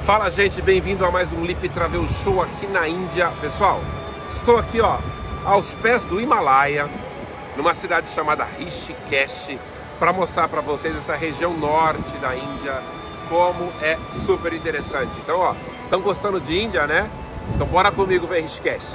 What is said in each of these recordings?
Fala, gente, bem-vindo a mais um Lip Travel Show aqui na Índia. Pessoal, estou aqui aos pés do Himalaia, numa cidade chamada Rishikesh, para mostrar para vocês essa região norte da Índia, como é super interessante. Então, estão gostando de Índia, né? Então bora comigo ver Rishikesh.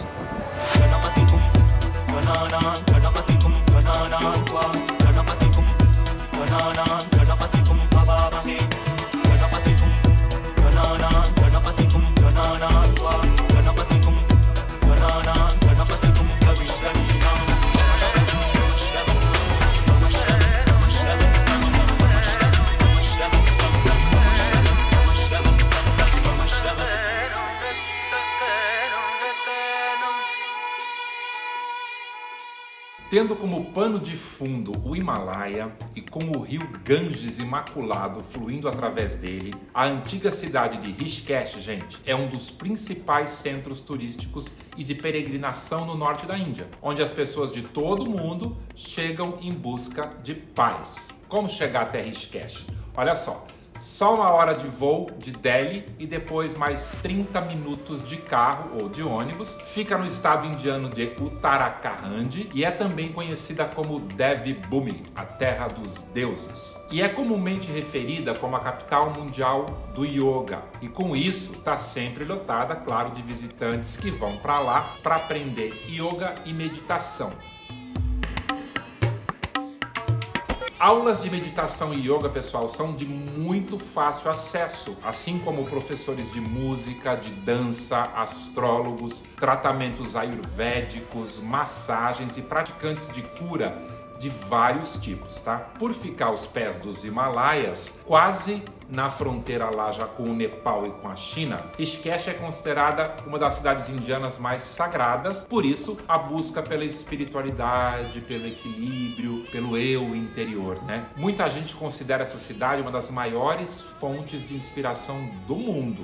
Tendo como pano de fundo o Himalaia e com o rio Ganges imaculado fluindo através dele, a antiga cidade de Rishikesh, gente, é um dos principais centros turísticos e de peregrinação no norte da Índia, onde as pessoas de todo o mundo chegam em busca de paz. Como chegar até Rishikesh? Olha só 1 hora de voo de Delhi e depois mais 30 minutos de carro ou de ônibus. Fica no estado indiano de Uttarakhand e é também conhecida como Devbhumi, a terra dos deuses. E é comumente referida como a capital mundial do yoga. E com isso está sempre lotada, claro, de visitantes que vão para lá para aprender yoga e meditação. Aulas de meditação e yoga, pessoal, são de muito fácil acesso, assim como professores de música, de dança, astrólogos, tratamentos ayurvédicos, massagens e praticantes de cura de vários tipos, tá? Por ficar aos pés dos Himalaias, quase na fronteira lá já com o Nepal e com a China, Rishikesh é considerada uma das cidades indianas mais sagradas, por isso a busca pela espiritualidade, pelo equilíbrio, pelo eu interior, né? Muita gente considera essa cidade uma das maiores fontes de inspiração do mundo.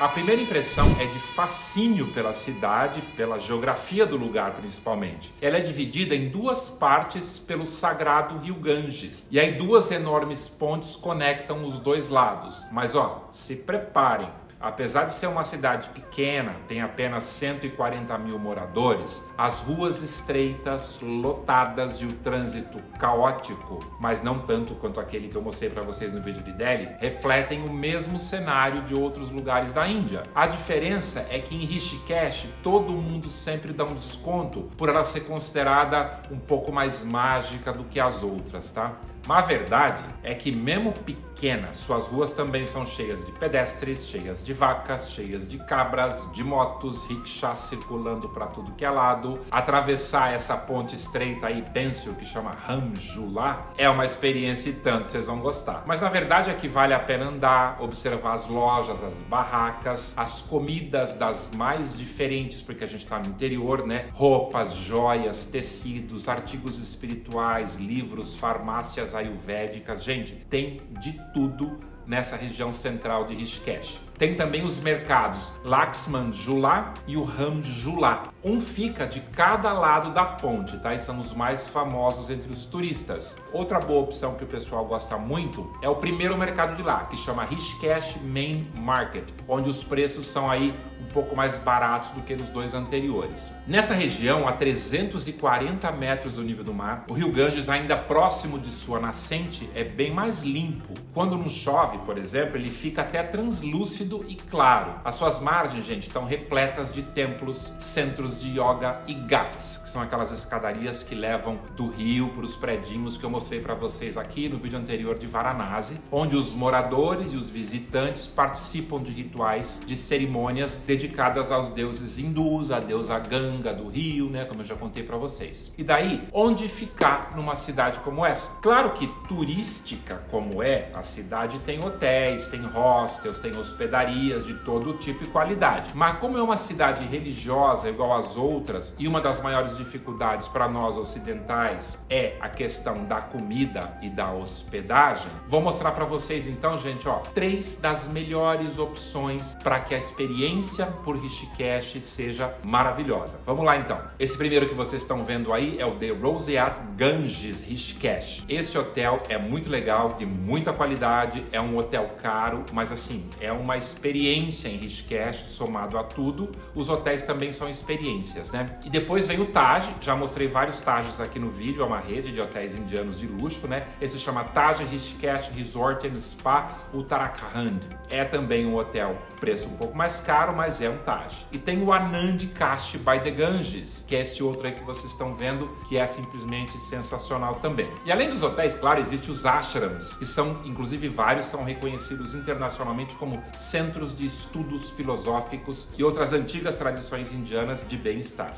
A primeira impressão é de fascínio pela cidade, pela geografia do lugar principalmente. Ela é dividida em 2 partes pelo sagrado rio Ganges. E aí 2 enormes pontes conectam os 2 lados. Mas se preparem. Apesar de ser uma cidade pequena, tem apenas 140 mil moradores, as ruas estreitas, lotadas e o trânsito caótico, mas não tanto quanto aquele que eu mostrei para vocês no vídeo de Delhi, refletem o mesmo cenário de outros lugares da Índia. A diferença é que em Rishikesh todo mundo sempre dá um desconto por ela ser considerada um pouco mais mágica do que as outras, tá? Mas a verdade é que mesmo pequenas, suas ruas também são cheias de pedestres, cheias de vacas, cheias de cabras, de motos, rickshaws circulando para tudo que é lado. Atravessar essa ponte estreita aí, pêncil, que chama Ramjula, é uma experiência e tanto, vocês vão gostar. Mas a verdade é que vale a pena andar, observar as lojas, as barracas, as comidas das mais diferentes, porque a gente está no interior, né? Roupas, joias, tecidos, artigos espirituais, livros, farmácias ayurvédicas, gente, tem de tudo nessa região central de Rishikesh. Tem também os mercados Lakshman Jhula e o Ram Jhula. Um fica de cada lado da ponte, tá? E são os mais famosos entre os turistas. Outra boa opção que o pessoal gosta muito é o primeiro mercado de lá, que chama Rishikesh Main Market, onde os preços são aí um pouco mais baratos do que nos 2 anteriores. Nessa região, a 340 metros do nível do mar, o rio Ganges, ainda próximo de sua nascente, é bem mais limpo. Quando não chove, por exemplo, ele fica até translúcido e claro. As suas margens, gente, estão repletas de templos, centros de yoga e ghats, que são aquelas escadarias que levam do rio para os predinhos que eu mostrei para vocês aqui no vídeo anterior de Varanasi, onde os moradores e os visitantes participam de rituais, de cerimônias dedicadas aos deuses hindus, a deusa Ganga do rio, né, como eu já contei para vocês. E daí, onde ficar numa cidade como essa? Claro que turística como é, a cidade tem hotéis, tem hostels, tem hospedarias, hospedarias de todo tipo e qualidade. Mas como é uma cidade religiosa igual às outras, e uma das maiores dificuldades para nós ocidentais é a questão da comida e da hospedagem, vou mostrar para vocês então, gente, ó, 3 das melhores opções para que a experiência por Rishikesh seja maravilhosa. Vamos lá então. Esse primeiro que vocês estão vendo aí é o The Roseate Ganges Rishikesh. Esse hotel é muito legal, de muita qualidade, é um hotel caro, mas assim, é uma experiência em Rishikesh, somado a tudo. Os hotéis também são experiências, né? E depois vem o Taj, já mostrei vários Tajes aqui no vídeo, é uma rede de hotéis indianos de luxo, né? Esse chama Taj Rishikesh Resort and Spa Uttarakhand. É também um hotel, preço um pouco mais caro, mas é um Taj. E tem o Anand Kashi by the Ganges, que é esse outro aí que vocês estão vendo, que é simplesmente sensacional também. E além dos hotéis, claro, existem os ashrams, que são, inclusive vários, são reconhecidos internacionalmente como centros de estudos filosóficos e outras antigas tradições indianas de bem-estar.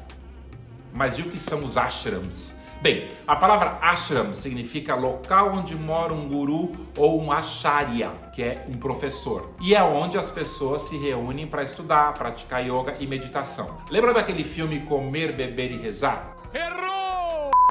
Mas e o que são os ashrams? Bem, a palavra ashram significa local onde mora um guru ou um acharya, que é um professor. E é onde as pessoas se reúnem para estudar, praticar yoga e meditação. Lembra daquele filme Comer, Beber e Rezar? Errou!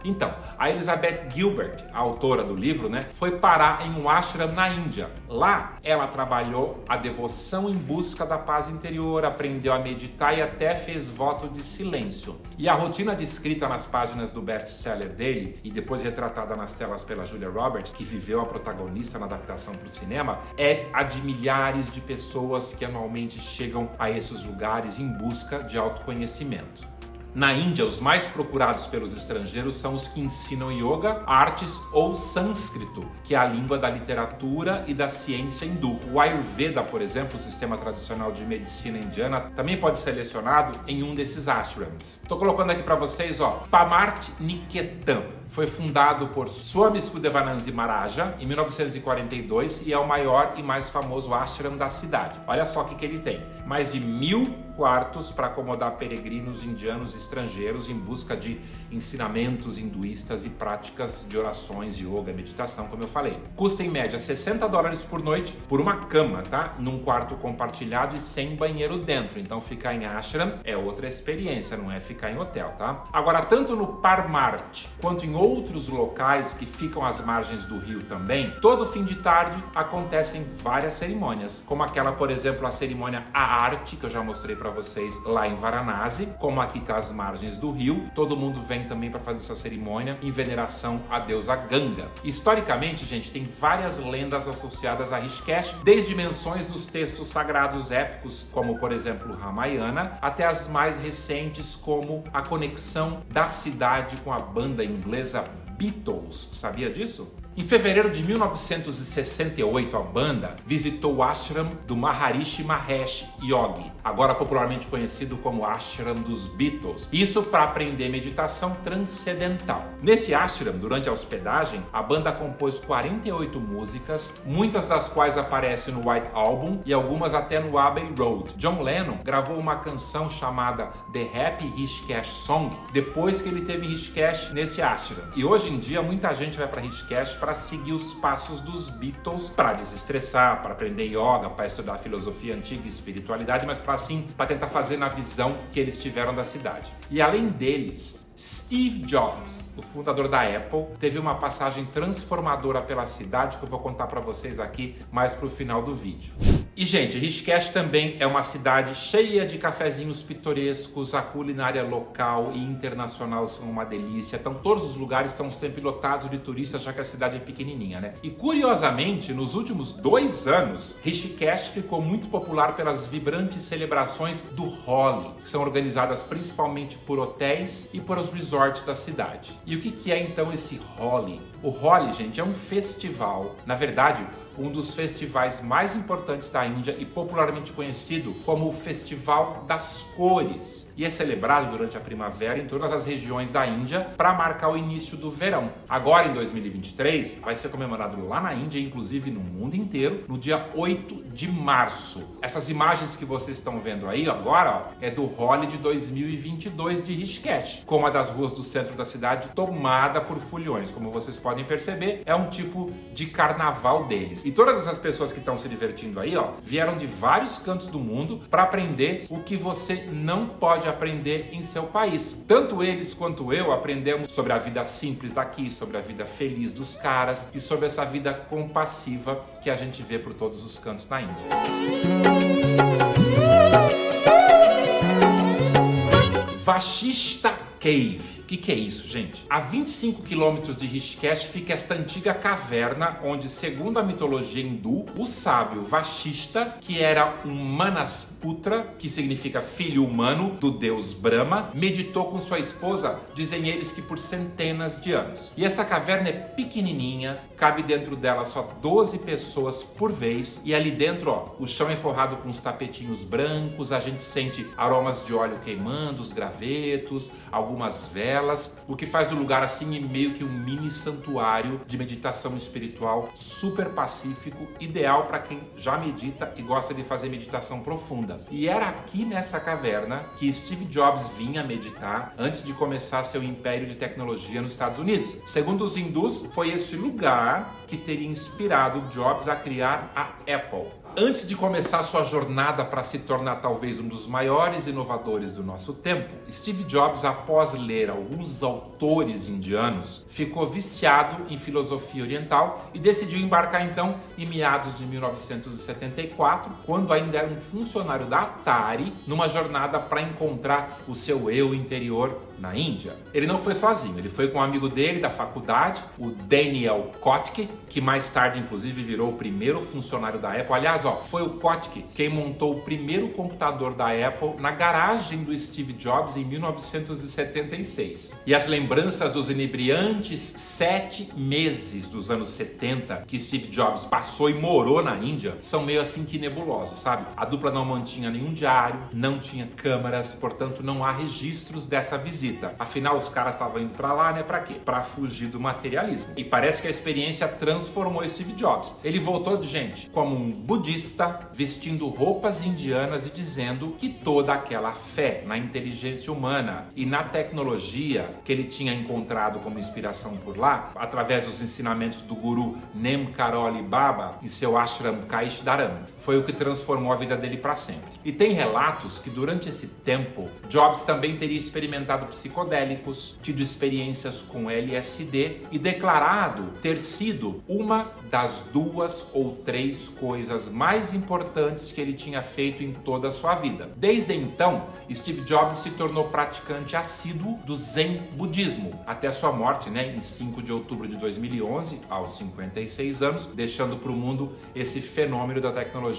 Então, a Elizabeth Gilbert, a autora do livro, né, foi parar em um ashram na Índia. Lá, ela trabalhou a devoção em busca da paz interior, aprendeu a meditar e até fez voto de silêncio. E a rotina descrita nas páginas do best-seller dele e depois retratada nas telas pela Julia Roberts, que viveu a protagonista na adaptação para o cinema, é a de milhares de pessoas que anualmente chegam a esses lugares em busca de autoconhecimento. Na Índia, os mais procurados pelos estrangeiros são os que ensinam yoga, artes ou sânscrito, que é a língua da literatura e da ciência hindu. O Ayurveda, por exemplo, o sistema tradicional de medicina indiana, também pode ser selecionado em um desses ashrams. Estou colocando aqui para vocês, ó, Pamarth Niketan. Foi fundado por Swami Shuddhavananda Maharaja em 1942 e é o maior e mais famoso ashram da cidade. Olha só o que ele tem. Mais de 1000 quartos para acomodar peregrinos indianos e estrangeiros em busca de ensinamentos hinduístas e práticas de orações, yoga, meditação, como eu falei. Custa em média $60 por noite por uma cama, tá? Num quarto compartilhado e sem banheiro dentro. Então ficar em ashram é outra experiência, não é ficar em hotel, tá? Agora, tanto no Parmarth quanto em outros locais que ficam às margens do rio também, todo fim de tarde acontecem várias cerimônias, como aquela, por exemplo, a cerimônia Aarti, que eu já mostrei para vocês lá em Varanasi, como aqui tá às margens do rio. Todo mundo vem também para fazer essa cerimônia em veneração à deusa Ganga. Historicamente, gente, tem várias lendas associadas a Rishikesh, desde menções nos textos sagrados épicos, como por exemplo o Ramayana, até as mais recentes, como a conexão da cidade com a banda inglesa Beatles. Sabia disso? Em fevereiro de 1968, a banda visitou o ashram do Maharishi Mahesh Yogi, agora popularmente conhecido como Ashram dos Beatles. Isso para aprender meditação transcendental. Nesse ashram, durante a hospedagem, a banda compôs 48 músicas, muitas das quais aparecem no White Album e algumas até no Abbey Road. John Lennon gravou uma canção chamada The Happy Rishikesh Song depois que ele teve em Rishikesh nesse ashram. E hoje em dia muita gente vai para Rishikesh para seguir os passos dos Beatles, para desestressar, para aprender yoga, para estudar filosofia antiga e espiritualidade, mas para tentar fazer na visão que eles tiveram da cidade. E além deles, Steve Jobs, o fundador da Apple, teve uma passagem transformadora pela cidade que eu vou contar para vocês aqui mais pro final do vídeo. E, gente, Rishikesh também é uma cidade cheia de cafezinhos pitorescos, a culinária local e internacional são uma delícia. Então, todos os lugares estão sempre lotados de turistas, já que a cidade é pequenininha, né? E, curiosamente, nos últimos 2 anos, Rishikesh ficou muito popular pelas vibrantes celebrações do Holi, que são organizadas principalmente por hotéis e por os resorts da cidade. E o que é, então, esse Holi? O Holi, gente, é um festival, na verdade, um dos festivais mais importantes da Índia e popularmente conhecido como o Festival das Cores. E é celebrado durante a primavera em todas as regiões da Índia para marcar o início do verão. Agora, em 2023, vai ser comemorado lá na Índia, inclusive no mundo inteiro, no dia 8 de março. Essas imagens que vocês estão vendo aí agora, ó, é do Holi de 2022 de Rishikesh, com uma das ruas do centro da cidade tomada por foliões, como vocês podem podem perceber, é um tipo de carnaval deles. E todas essas pessoas que estão se divertindo aí, ó, vieram de vários cantos do mundo para aprender o que você não pode aprender em seu país. Tanto eles quanto eu aprendemos sobre a vida simples daqui, sobre a vida feliz dos caras e sobre essa vida compassiva que a gente vê por todos os cantos na Índia. Vashishta Cave. O que é isso, gente? A 25 quilômetros de Rishikesh fica esta antiga caverna onde, segundo a mitologia hindu, o sábio Vashishta, que era um Manasputra, que significa filho humano do deus Brahma, meditou com sua esposa, dizem eles que por centenas de anos. E essa caverna é pequenininha, cabe dentro dela só 12 pessoas por vez, e ali dentro, ó, o chão é forrado com uns tapetinhos brancos, a gente sente aromas de óleo queimando, os gravetos, algumas velas, o que faz do lugar assim meio que um mini santuário de meditação espiritual super pacífico, ideal para quem já medita e gosta de fazer meditação profunda. E era aqui nessa caverna que Steve Jobs vinha meditar antes de começar seu império de tecnologia nos Estados Unidos. Segundo os hindus, foi esse lugar que teria inspirado Jobs a criar a Apple. Antes de começar sua jornada para se tornar talvez um dos maiores inovadores do nosso tempo, Steve Jobs, após ler alguns autores indianos, ficou viciado em filosofia oriental e decidiu embarcar então em meados de 1974, quando ainda era um funcionário da Atari, numa jornada para encontrar o seu eu interior na Índia. Ele não foi sozinho, ele foi com um amigo dele da faculdade, o Daniel Kottke, que mais tarde inclusive virou o primeiro funcionário da Apple. Aliás, ó, foi o Kottke quem montou o primeiro computador da Apple na garagem do Steve Jobs em 1976. E as lembranças dos inebriantes 7 meses dos anos 70 que Steve Jobs passou e morou na Índia são meio assim que nebulosas, sabe? A dupla não mantinha nenhum diário, não tinha câmeras, portanto não há registros dessa visita. Afinal, os caras estavam indo pra lá, né? Pra quê? Pra fugir do materialismo. E parece que a experiência transformou Steve Jobs. Ele voltou, gente, como um budista, vestindo roupas indianas e dizendo que toda aquela fé na inteligência humana e na tecnologia que ele tinha encontrado como inspiração por lá, através dos ensinamentos do guru Nem Karoli Baba e seu ashram Kaishdaram, foi o que transformou a vida dele para sempre. E tem relatos que durante esse tempo, Jobs também teria experimentado psicodélicos, tido experiências com LSD e declarado ter sido uma das 2 ou 3 coisas mais importantes que ele tinha feito em toda a sua vida. Desde então, Steve Jobs se tornou praticante assíduo do Zen budismo, até sua morte, né, em 5 de outubro de 2011, aos 56 anos, deixando para o mundo esse fenômeno da tecnologia,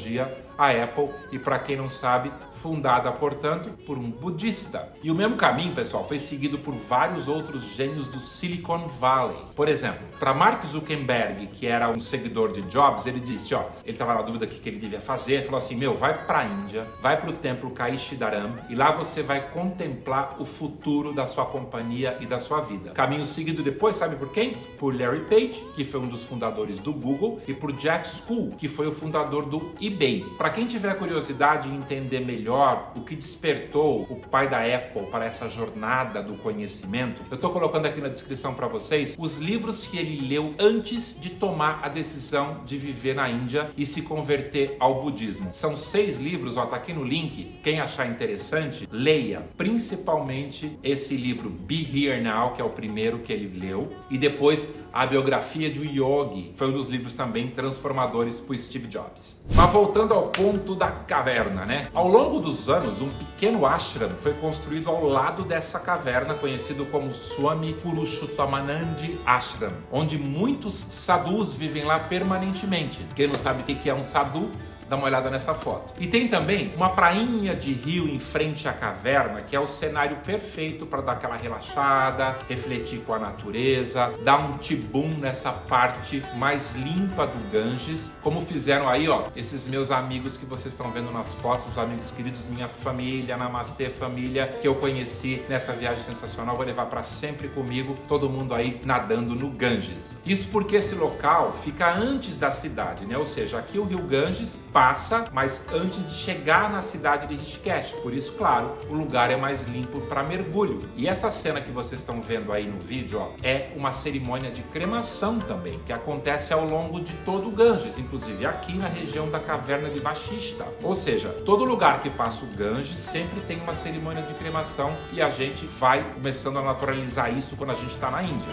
a Apple, e para quem não sabe, fundada, portanto, por um budista. E o mesmo caminho, pessoal, foi seguido por vários outros gênios do Silicon Valley. Por exemplo, para Mark Zuckerberg, que era um seguidor de Jobs, ele disse, ó, ele estava na dúvida do que ele devia fazer, ele falou assim, meu, vai para a Índia, vai para o templo Kaishdaram e lá você vai contemplar o futuro da sua companhia e da sua vida. Caminho seguido depois, sabe por quem? Por Larry Page, que foi um dos fundadores do Google, e por Jeff Skoll, que foi o fundador do eBay. Para quem tiver curiosidade em entender melhor o que despertou o pai da Apple para essa jornada do conhecimento, eu estou colocando aqui na descrição para vocês os livros que ele leu antes de tomar a decisão de viver na Índia e se converter ao budismo. São 6 livros, ó, tá aqui no link. Quem achar interessante, leia. Principalmente esse livro Be Here Now, que é o primeiro que ele leu, e depois a biografia de Yogi, foi um dos livros também transformadores para Steve Jobs. Mas voltando ao ponto da caverna, né? Ao longo dos anos, um pequeno ashram foi construído ao lado dessa caverna, conhecido como Swami Purushottananda Ashram, onde muitos sadhus vivem lá permanentemente. Quem não sabe o que é um sadhu, dá uma olhada nessa foto. E tem também uma prainha de rio em frente à caverna, que é o cenário perfeito para dar aquela relaxada, refletir com a natureza, dar um tibum nessa parte mais limpa do Ganges, como fizeram aí, ó, esses meus amigos que vocês estão vendo nas fotos, os amigos queridos, minha família, Namastê família, que eu conheci nessa viagem sensacional, vou levar para sempre comigo, todo mundo aí nadando no Ganges. Isso porque esse local fica antes da cidade, né? Ou seja, aqui o rio Ganges passa, mas antes de chegar na cidade de Rishikesh. Por isso, claro, o lugar é mais limpo para mergulho. E essa cena que vocês estão vendo aí no vídeo, ó, é uma cerimônia de cremação também, que acontece ao longo de todo o Ganges, inclusive aqui na região da caverna de Vashishta. Ou seja, todo lugar que passa o Ganges sempre tem uma cerimônia de cremação e a gente vai começando a naturalizar isso quando a gente está na Índia.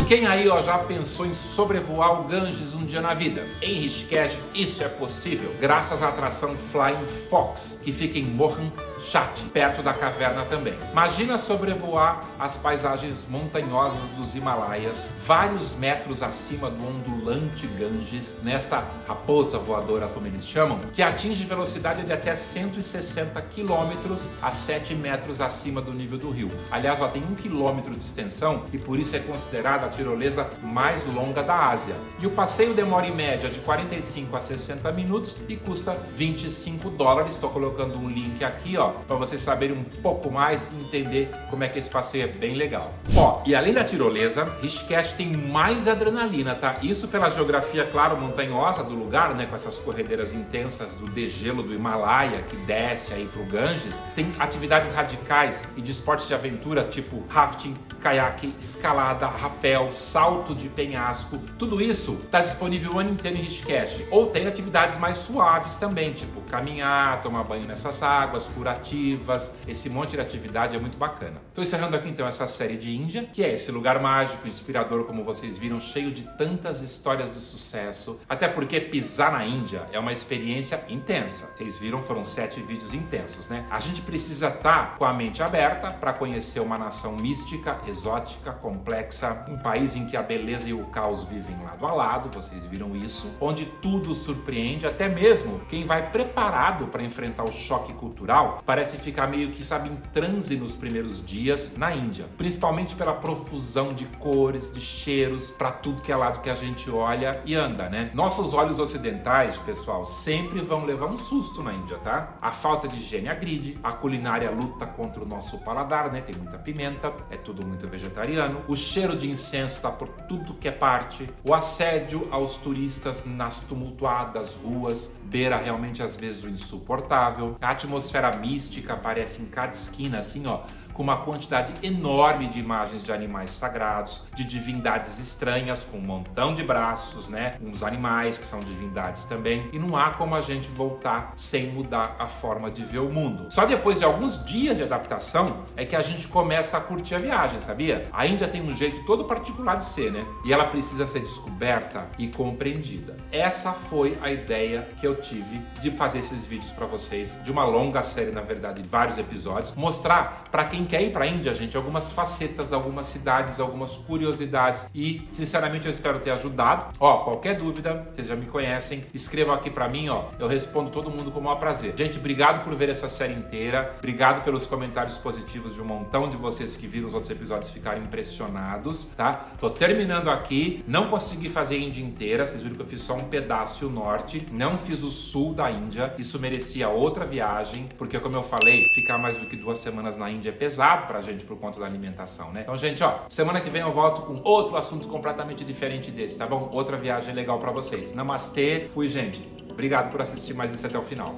Quem aí já pensou em sobrevoar o Ganges um dia na vida? Em Rishikesh isso é possível, graças à atração Flying Fox, que fica em Mohan Chat, perto da caverna também. Imagina sobrevoar as paisagens montanhosas dos Himalaias, vários metros acima do ondulante Ganges, nesta raposa voadora, como eles chamam, que atinge velocidade de até 160 km a 7 metros acima do nível do rio. Aliás, tem 1 km de extensão e por isso é considerada a tirolesa mais longa da Ásia. E o passeio demora em média de 45 a 60 minutos e custa $25. Estou colocando um link aqui, para vocês saberem um pouco mais e entender como é que esse passeio é bem legal. E além da tirolesa, Rishikesh tem mais adrenalina, tá? Isso pela geografia, claro, montanhosa do lugar, né? Com essas corredeiras intensas do degelo do Himalaia que desce aí pro Ganges. Tem atividades radicais e de esportes de aventura, tipo rafting, caiaque, escalada, rapel, salto de penhasco. Tudo isso está disponível o ano inteiro em Rishikesh. Ou tem atividades mais suaves também, tipo caminhar, tomar banho nessas águas, curativas. Esse monte de atividade é muito bacana. Estou encerrando aqui então essa série de Índia, que é esse lugar mágico, inspirador, como vocês viram, cheio de tantas histórias de sucesso. Até porque pisar na Índia é uma experiência intensa. Vocês viram, foram 7 vídeos intensos, né? A gente precisa estar com a mente aberta para conhecer uma nação mística, exótica, complexa, um país em que a beleza e o caos vivem lado a lado, vocês viram isso, onde tudo surpreende, até mesmo quem vai preparado para enfrentar o choque cultural parece ficar meio que, em transe nos primeiros dias na Índia, principalmente pela profusão de cores, de cheiros, para tudo que é lado que a gente olha e anda, né? Nossos olhos ocidentais, pessoal, sempre vão levar um susto na Índia, tá? A falta de higiene agride, a culinária luta contra o nosso paladar, né? Tem muita pimenta, é tudo muito vegetariano, o cheiro de incenso tá por tudo que é parte, o assédio aos turistas nas tumultuadas ruas beira realmente às vezes o insuportável, a atmosfera mística aparece em cada esquina, assim, com uma quantidade enorme de imagens de animais sagrados, de divindades estranhas com um montão de braços, né? Uns animais que são divindades também. E não há como a gente voltar sem mudar a forma de ver o mundo. Só depois de alguns dias de adaptação é que a gente começa a curtir a viagem, sabia? A Índia tem um jeito todo particular de ser, né? E ela precisa ser descoberta e compreendida. Essa foi a ideia que eu tive de fazer esses vídeos para vocês, de uma longa série, na verdade, de vários episódios, mostrar para quem quer ir para a Índia, gente, algumas facetas, algumas cidades, algumas curiosidades e, sinceramente, eu espero ter ajudado. Qualquer dúvida, vocês já me conhecem, escrevam aqui para mim, eu respondo todo mundo com o maior prazer. Gente, obrigado por ver essa série inteira, obrigado pelos comentários positivos de um montão de vocês que viram os outros episódios e ficaram impressionados, tá? Tô terminando aqui, não consegui fazer a Índia inteira, vocês viram que eu fiz só um pedaço e o norte, não fiz o sul da Índia, isso merecia outra viagem, porque, como eu falei, ficar mais do que 2 semanas na Índia é pesado pra gente por conta da alimentação, né? Então, gente, semana que vem eu volto com outro assunto completamente diferente desse, tá bom? Outra viagem legal pra vocês. Namastê, fui, gente. Obrigado por assistir mais esse até o final.